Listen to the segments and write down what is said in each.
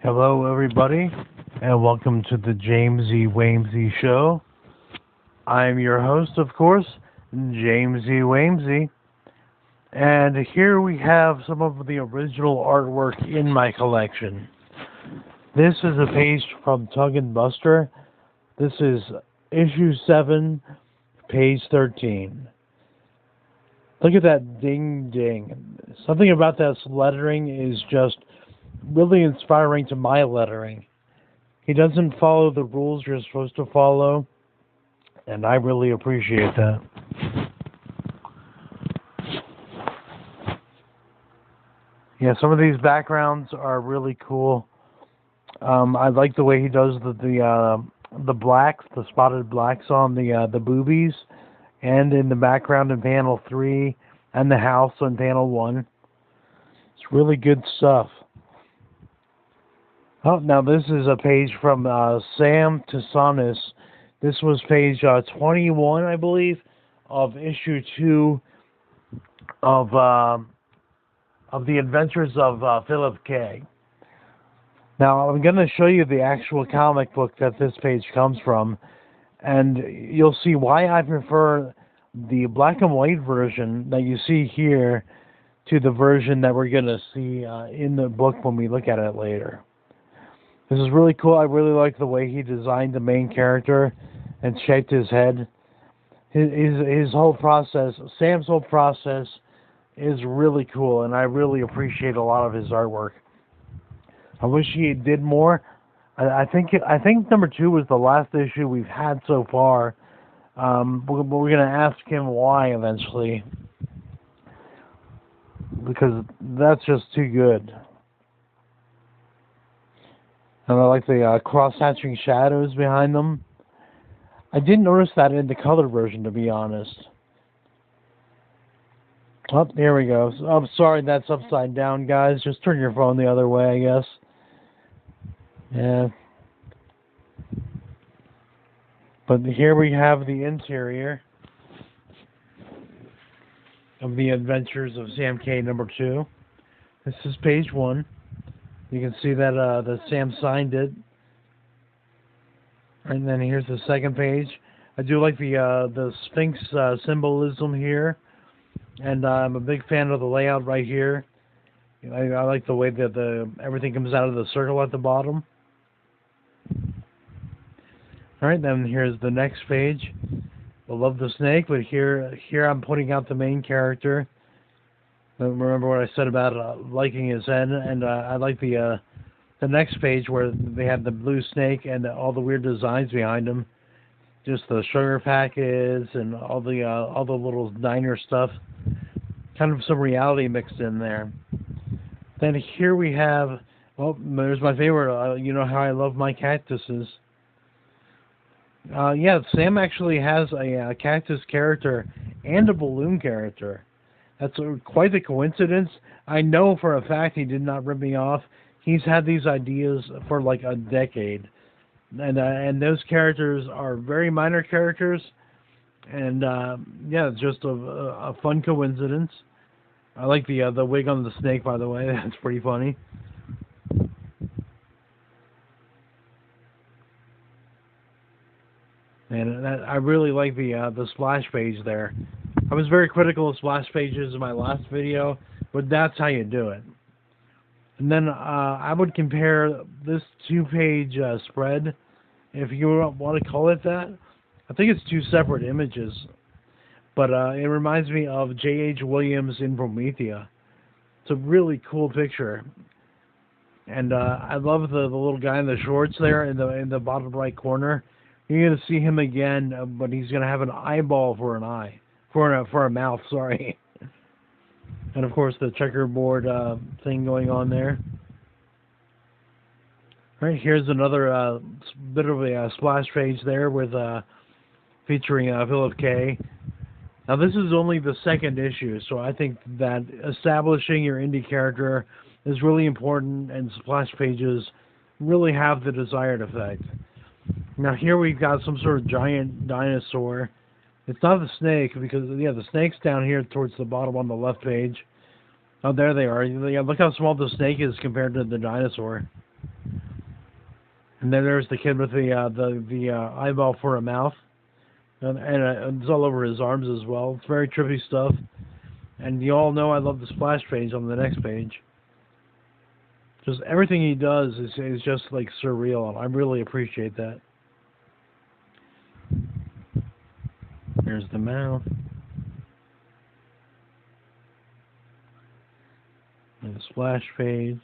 Hello, everybody, and welcome to the Jamesay Wamesay Show. I'm your host, of course, Jamesay Wamesay, and here we have some of the original artwork in my collection. This is a page from Tug and Buster. This is issue 7, page 13. Look at that ding ding. Something about that lettering is just really inspiring to my lettering. He doesn't follow the rules you're supposed to follow, and I really appreciate that. Yeah, some of these backgrounds are really cool. I like the way he does the blacks, the spotted blacks on the boobies, and in the background in panel 3, and the house on panel 1. It's really good stuff. Oh, now this is a page from Sam Tassanis. This was page 21, I believe, of issue 2 of the Adventures of Philip K. Now, I'm going to show you the actual comic book that this page comes from, and you'll see why I prefer the black and white version that you see here to the version that we're going to see in the book when we look at it later. This is really cool. I really like the way he designed the main character and shaped his head. His whole process, Sam's whole process, is really cool, and I really appreciate a lot of his artwork. I wish he did more. I think number 2 was the last issue we've had so far. But we're going to ask him why eventually, because that's just too good. And I like the cross-hatching shadows behind them. I didn't notice that in the color version, to be honest. Oh, here we go. I'm sorry that's upside down, guys. Just turn your phone the other way, I guess. Yeah. But here we have the interior of the Adventures of Sam K number 2. This is page 1. You can see that Sam signed it. And then here's the second page. I do like the Sphinx symbolism here. And I'm a big fan of the layout right here. I like the way that everything comes out of the circle at the bottom. Alright, then here's the next page. I love the snake, but here I'm putting out the main character. Remember what I said about liking his head, and I like the next page where they have the blue snake and all the weird designs behind him. Just the sugar packets and all the little diner stuff. Kind of some reality mixed in there. Then here we have, well, there's my favorite. You know how I love my cactuses. Yeah, Sam actually has a cactus character and a balloon character. That's quite the coincidence. I know for a fact he did not rip me off. He's had these ideas for like a decade. And those characters are very minor characters. And yeah, it's just a fun coincidence. I like the wig on the snake, by the way. That's pretty funny. And I really like the splash page there. I was very critical of splash pages in my last video, but that's how you do it. And then I would compare this 2-page spread, if you want to call it that. I think it's 2 separate images, but it reminds me of J.H. Williams in Promethea. It's a really cool picture. And I love the little guy in the shorts there in the bottom right corner. You're going to see him again, but he's going to have an eyeball for an eye. For a mouth, sorry. And of course the checkerboard thing going on there. Right, here's another bit of a splash page there with featuring Philip K. Now this is only the 2nd issue, so I think that establishing your indie character is really important, and splash pages really have the desired effect. Now here we've got some sort of giant dinosaur. It's not the snake, because, yeah, the snake's down here towards the bottom on the left page. Oh, there they are. Yeah, look how small the snake is compared to the dinosaur. And then there's the kid with the eyeball for a mouth, and it's all over his arms as well. It's very trippy stuff. And you all know I love the splash page on the next page. Just everything he does is just like surreal, and I really appreciate that. There's the mouth. And the splash page.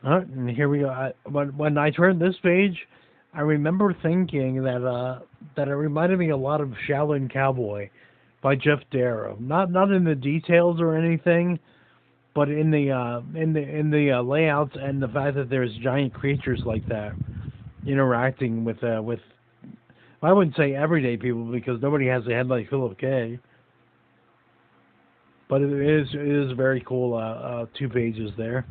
Alright, and here we go. When I turned this page, I remember thinking that it reminded me a lot of Shaolin Cowboy by Jeff Darrow. Not in the details or anything, but in the layouts and the fact that there's giant creatures like that interacting with I wouldn't say everyday people because nobody has a head like Philip K. But it is very cool. 2 pages there.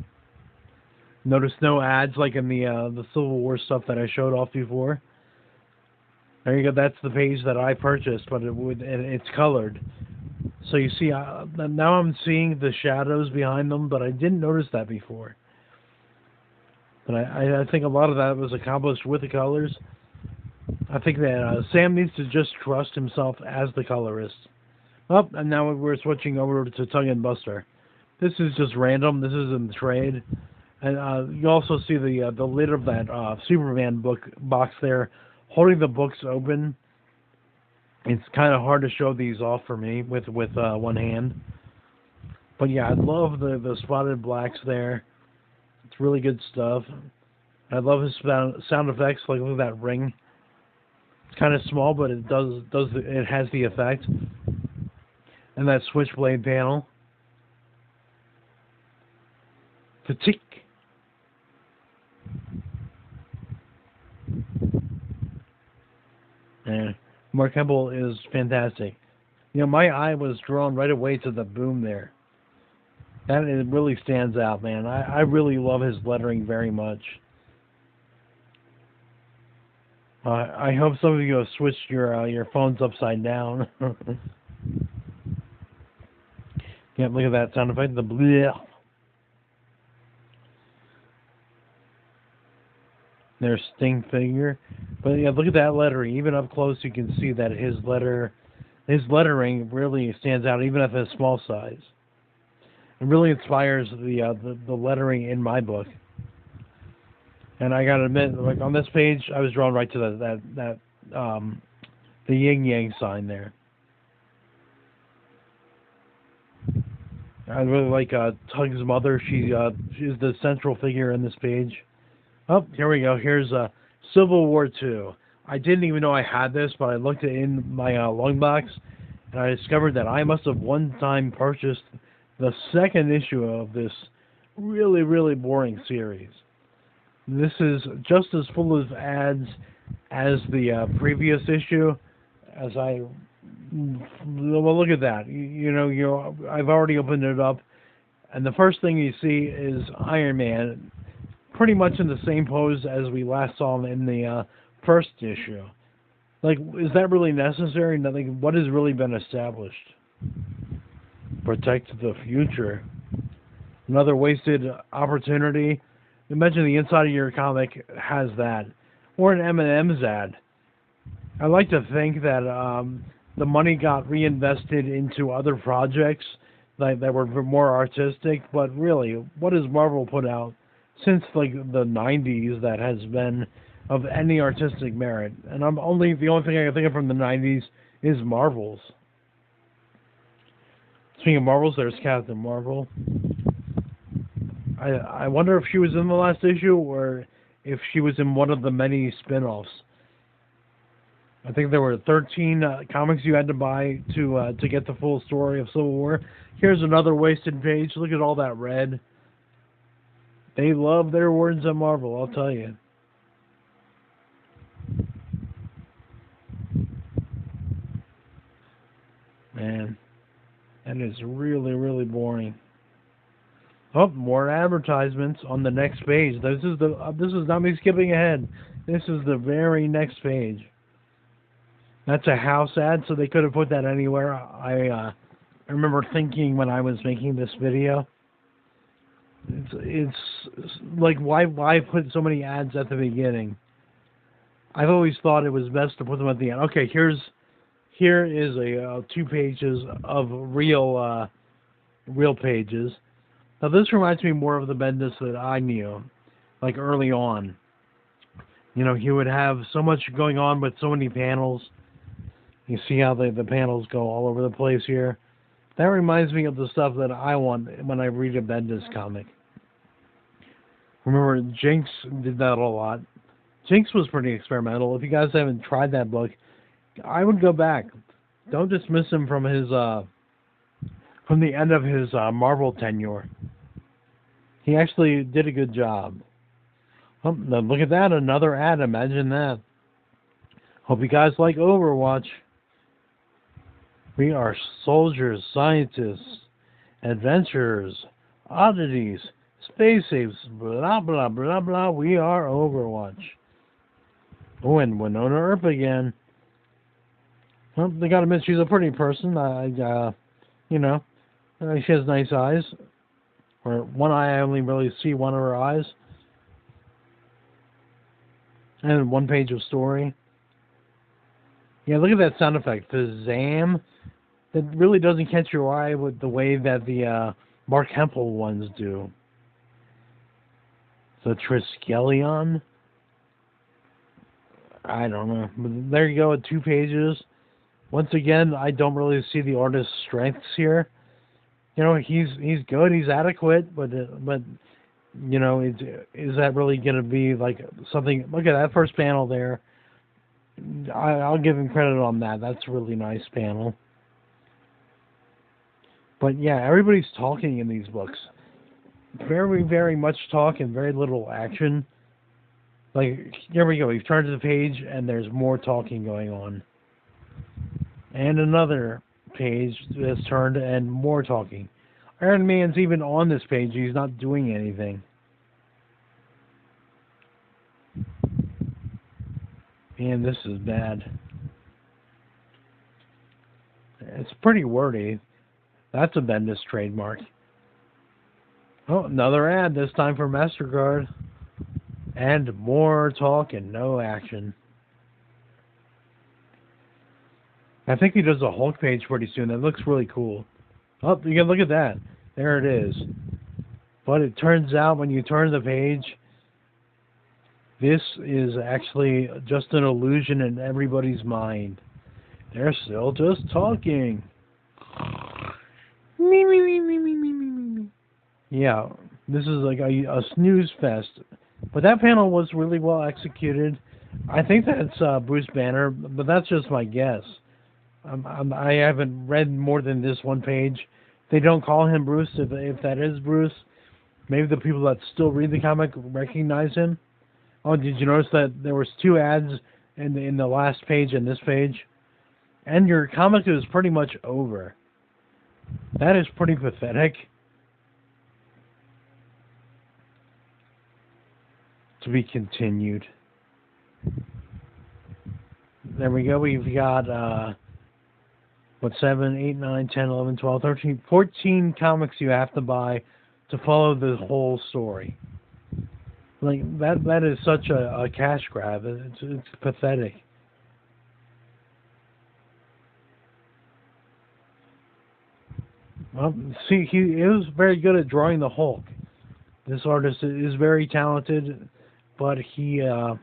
Notice no ads like in the Civil War stuff that I showed off before. There you go. That's the page that I purchased, but it's colored. So you see, now I'm seeing the shadows behind them, but I didn't notice that before. But I think a lot of that was accomplished with the colors. I think that Sam needs to just trust himself as the colorist. Oh, and now we're switching over to Tongue and Buster. This is just random. This is in the trade. And you also see the lid of that Superman box there, holding the books open. It's kind of hard to show these off for me with one hand. But yeah, I love the spotted blacks there. It's really good stuff. I love his sound effects. Like look at that ring. It's kind of small, but it it has the effect. And that switchblade panel. Fatigue. And Mark Hempel is fantastic. You know, my eye was drawn right away to the boom there. That it really stands out, man. I really love his lettering very much. I hope some of you have switched your phones upside down. Yeah, look at that sound effect. The bleh. There's Sting figure. But yeah, look at that lettering. Even up close you can see that his lettering really stands out even at the small size. It really inspires the lettering in my book. And I gotta admit, like on this page I was drawn right to the yin yang sign there. I really like Tug's mother. She's the central figure in this page. Oh, here we go. Here's Civil War II. I didn't even know I had this, but I looked in my long box, and I discovered that I must have one time purchased the second issue of this really, really boring series. This is just as full of ads as the previous issue. Well, look at that. I've already opened it up, and the first thing you see is Iron Man, pretty much in the same pose as we last saw him in the first issue. Like, is that really necessary? Nothing. What has really been established? Protect the future. Another wasted opportunity. Imagine the inside of your comic has that, or an M&M's ad. I like to think that the money got reinvested into other projects that were more artistic. But really, what has Marvel put out since like the 90s that has been of any artistic merit? And the only thing I can think of from the 90s is Marvels. Speaking of Marvels, there's Captain Marvel. I wonder if she was in the last issue or if she was in one of the many spin-offs. I think there were 13 comics you had to buy to get the full story of Civil War. Here's another wasted page. Look at all that red. They love their words at Marvel, I'll tell you. Man, that is really, really boring. Oh, more advertisements on the next page. This is not me skipping ahead. This is the very next page. That's a house ad, so they could have put that anywhere. I remember thinking when I was making this video, it's like why put so many ads at the beginning? I've always thought it was best to put them at the end. Okay, here is a 2 pages of real pages. Now this reminds me more of the Bendis that I knew, like early on. You know, he would have so much going on with so many panels. You see how the panels go all over the place here. That reminds me of the stuff that I want when I read a Bendis comic. Remember, Jinx did that a lot. Jinx was pretty experimental. If you guys haven't tried that book, I would go back. Don't dismiss him from his from the end of his Marvel tenure. He actually did a good job. Oh, now look at that, another ad. Imagine that. Hope you guys like Overwatch. We are soldiers, scientists, adventurers, oddities, space apes, blah, blah, blah, blah. We are Overwatch. Oh, and Winona Earp again. Well, they gotta admit, she's a pretty person. You know, she has nice eyes. Or one eye, I only really see one of her eyes. And 1 page of story. Yeah, look at that sound effect. The Zam. It really doesn't catch your eye with the way that the Mark Hempel ones do. The Triskelion. I don't know. But there you go, at 2 pages. Once again, I don't really see the artist's strengths here. You know, he's good, he's adequate, but you know, is that really going to be like something? Look at that first panel there. I'll give him credit on that. That's a really nice panel. But yeah, everybody's talking in these books. Very, very much talk and very little action. Like, here we go. You turn to the page and there's more talking going on. And another page that's turned and more talking. Iron Man's even on this page. He's not doing anything. Man, this is bad. It's pretty wordy. That's a Bendis trademark. Oh, another ad, this time for MasterCard. And more talk and no action. I think he does a Hulk page pretty soon. That looks really cool. Oh, you can look at that. There it is. But it turns out when you turn the page, this is actually just an illusion in everybody's mind. They're still just talking. Yeah, this is like a snooze fest. But that panel was really well executed. I think that's Bruce Banner, but that's just my guess. I haven't read more than this 1 page. They don't call him Bruce. If that is Bruce, maybe the people that still read the comic recognize him. Oh, did you notice that there was 2 ads in the last page and this page? And your comic is pretty much over. That is pretty pathetic. To be continued. There we go. We've got 7, 8, 9, 10, 11, 12, 13, 14 comics you have to buy to follow the whole story. Like that is such a cash grab. It's pathetic. Well, see, he is very good at drawing the Hulk. This artist is very talented, but he, you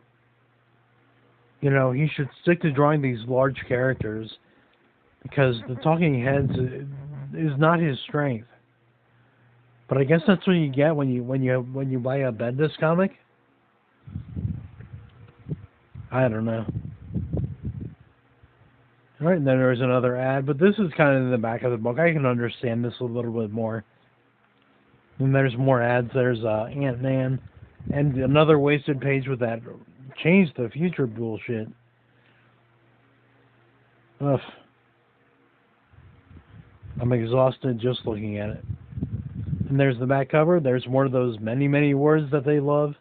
know, he should stick to drawing these large characters because the talking heads is not his strength. But I guess that's what you get when you buy a Bendis comic. I don't know. All right, and then there's another ad, but this is kind of in the back of the book. I can understand this a little bit more. And there's more ads. There's Ant-Man, and another wasted page with that change the future bullshit. Ugh. I'm exhausted just looking at it. And there's the back cover. There's more of those many, many words that they love.